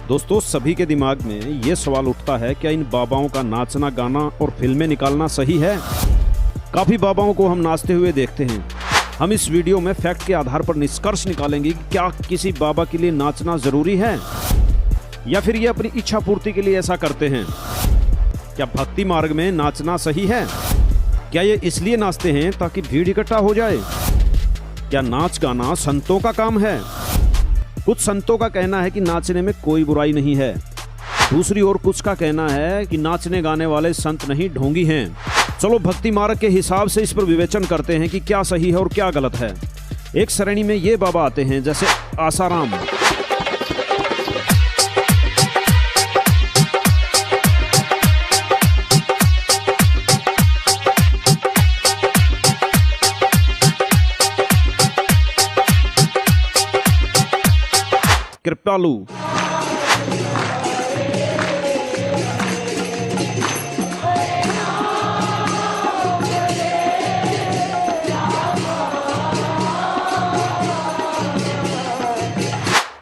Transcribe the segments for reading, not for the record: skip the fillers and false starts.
दोस्तों, सभी के दिमाग में ये सवाल उठता है, क्या इन बाबाओं का नाचना गाना और फिल्में निकालना सही है? काफी बाबाओं को हम नाचते हुए देखते हैं। हम इस वीडियो में फैक्ट के आधार पर निष्कर्ष निकालेंगे कि क्या किसी बाबा के लिए नाचना जरूरी है या फिर ये अपनी इच्छा पूर्ति के लिए ऐसा करते हैं। क्या भक्ति मार्ग में नाचना सही है? क्या ये इसलिए नाचते हैं ताकि भीड़ इकट्ठा हो जाए? क्या नाच गाना संतों का काम है? कुछ संतों का कहना है कि नाचने में कोई बुराई नहीं है। दूसरी ओर कुछ का कहना है कि नाचने गाने वाले संत नहीं, ढोंगी हैं। चलो भक्ति मार्ग के हिसाब से इस पर विवेचन करते हैं कि क्या सही है और क्या गलत है। एक श्रेणी में ये बाबा आते हैं जैसे आसाराम, कृपालू,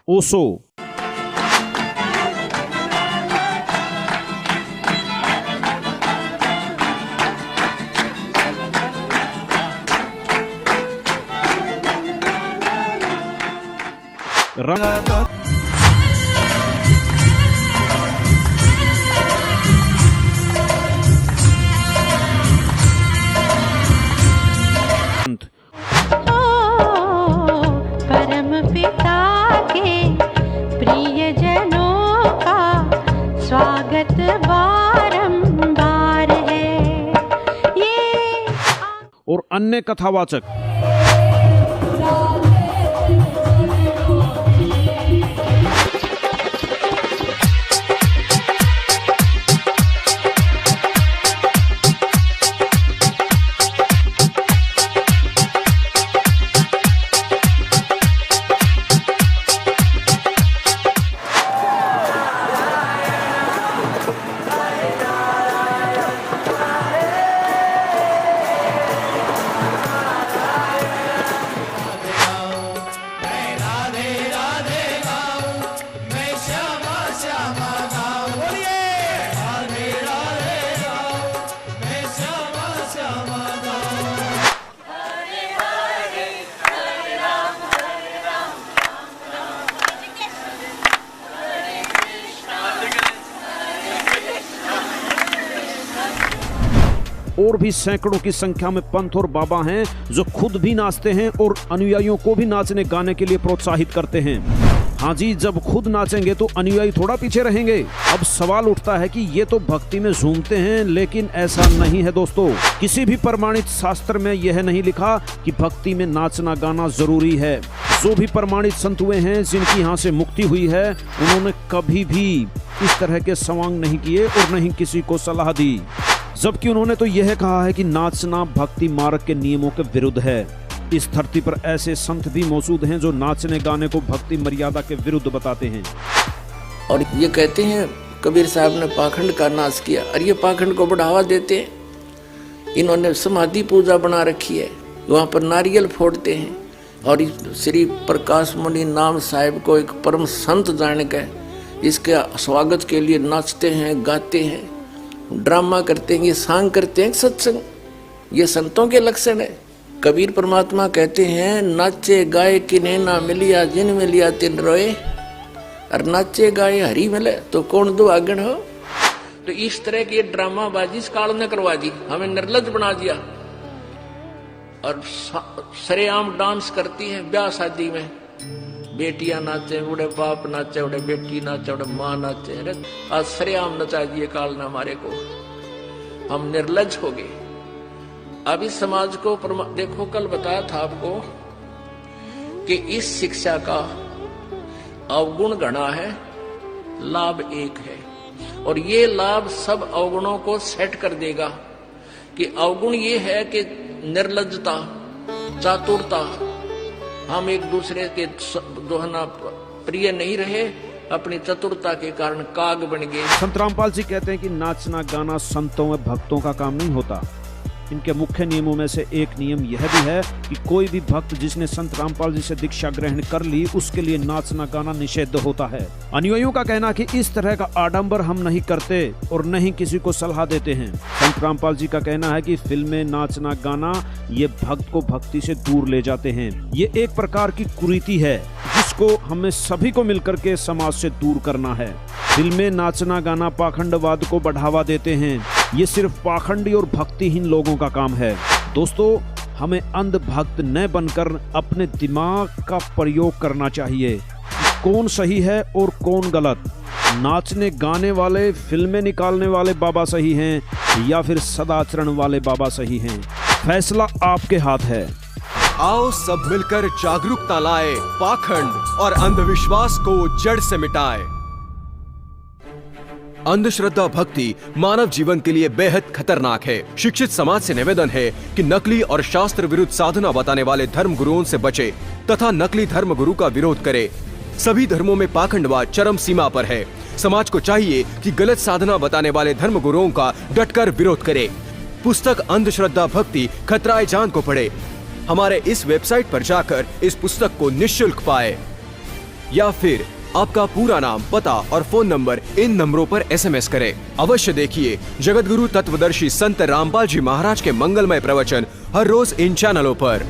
ओशो, परम पिता के प्रियजनों का स्वागत बारंबार है ये और अन्य कथावाचक। और भी सैकड़ों की संख्या में पंथ और बाबा हैं जो खुद भी नाचते हैं और अनुयायियों को भी नाचने गाने के लिए प्रोत्साहित करते हैं। हाँ जी, जब खुद नाचेंगे तो अनुयायी थोड़ा पीछे रहेंगे। अब सवाल उठता है कि ये तो भक्ति में झूमते हैं, लेकिन ऐसा नहीं है दोस्तों। किसी भी प्रमाणित शास्त्र में यह नहीं लिखा कि भक्ति में नाचना गाना जरूरी है। जो भी प्रमाणित संत हुए हैं, जिनकी यहाँ से मुक्ति हुई है, उन्होंने कभी भी इस तरह के सवांग नहीं किए और नहीं किसी को सलाह दी। जबकि उन्होंने तो यह कहा है कि नाचना भक्ति मार्ग के नियमों के विरुद्ध है। इस धरती पर ऐसे संत भी मौजूद हैं जो नाचने गाने को भक्ति मर्यादा के विरुद्ध बताते हैं। और ये कहते हैं कबीर साहब ने पाखंड का नाश किया, और ये पाखंड को बढ़ावा देते हैं। इन्होंने समाधि पूजा बना रखी है, वहाँ पर नारियल फोड़ते हैं और श्री प्रकाश मुनि नाम साहिब को एक परम संत जान के इसके स्वागत के लिए नाचते हैं, गाते हैं, ड्रामा करते हैं, ये सांग करते हैं, सत्संग। ये संतों के लक्षण है। कबीर परमात्मा कहते हैं, नाचे गाए किन्हें ना मिलिया, जिन मिलिया तिन रोए। और नाचे गाए हरी मिले तो कौन दुआगन हो। तो इस तरह की ड्रामा बाजी इस काल ने करवा दी, हमें निर्लज बना दिया। और सरेआम डांस करती हैं ब्याह शादी में, बेटियां नाचे, बूढ़े बाप नाचे, बूढ़े बेटी नाचे, बूढ़े माँ नाचे। अरे आज सरेआम नचा दिए काल ने हमारे को, हम निर्लज हो गए। अब इस समाज को देखो, कल बताया था आपको कि इस शिक्षा का अवगुण गणा है, लाभ एक है। और ये लाभ सब अवगुणों को सेट कर देगा कि अवगुण ये है कि निर्लजता, चातुरता, हम एक दूसरे के दोहना प्रिय नहीं रहे, अपनी चतुरता के कारण काग बन गए। संत रामपाल जी कहते हैं कि नाचना गाना संतों व भक्तों का काम नहीं होता। इनके मुख्य नियमों में से एक नियम यह भी है कि कोई भी भक्त जिसने संत रामपाल जी से दीक्षा ग्रहण कर ली उसके लिए नाचना गाना निषिद्ध होता है। अनुयायियों का कहना कि इस तरह का आडंबर हम नहीं करते और नहीं किसी को सलाह देते हैं। संत रामपाल जी का कहना है कि फिल्में, नाचना गाना ये भक्त को भक्ति से दूर ले जाते हैं। ये एक प्रकार की कुरीति है जिसको हमें सभी को मिलकर के समाज से दूर करना है। फिल्में, नाचना गाना पाखंडवाद को बढ़ावा देते हैं। ये सिर्फ पाखंडी और भक्तिहीन लोगों का काम है। दोस्तों, हमें अंध भक्त न बनकर अपने दिमाग का प्रयोग करना चाहिए। कौन सही है और कौन गलत, नाचने गाने वाले, फिल्में निकालने वाले बाबा सही हैं या फिर सदाचरण वाले बाबा सही हैं, फैसला आपके हाथ है। आओ सब मिलकर जागरूकता लाए, पाखंड और अंधविश्वास को जड़ से मिटाए। अंधश्रद्धा भक्ति मानव जीवन के लिए बेहद खतरनाक है। शिक्षित समाज से निवेदन है कि नकली और शास्त्र विरुद्ध साधना बताने वाले धर्म गुरुओं से बचे तथा नकली धर्म गुरु का विरोध करे। सभी धर्मों में पाखंडवाद चरम सीमा पर है। समाज को चाहिए कि गलत साधना बताने वाले धर्म गुरुओं का डटकर विरोध करे। पुस्तक अंधश्रद्धा भक्ति खतराए जान को पढ़े। हमारे इस वेबसाइट पर जाकर इस पुस्तक को निःशुल्क पाए, या फिर आपका पूरा नाम, पता और फोन नंबर इन नंबरों पर SMS करें। अवश्य देखिए जगतगुरु तत्वदर्शी संत रामपाल जी महाराज के मंगलमय प्रवचन हर रोज इन चैनलों पर।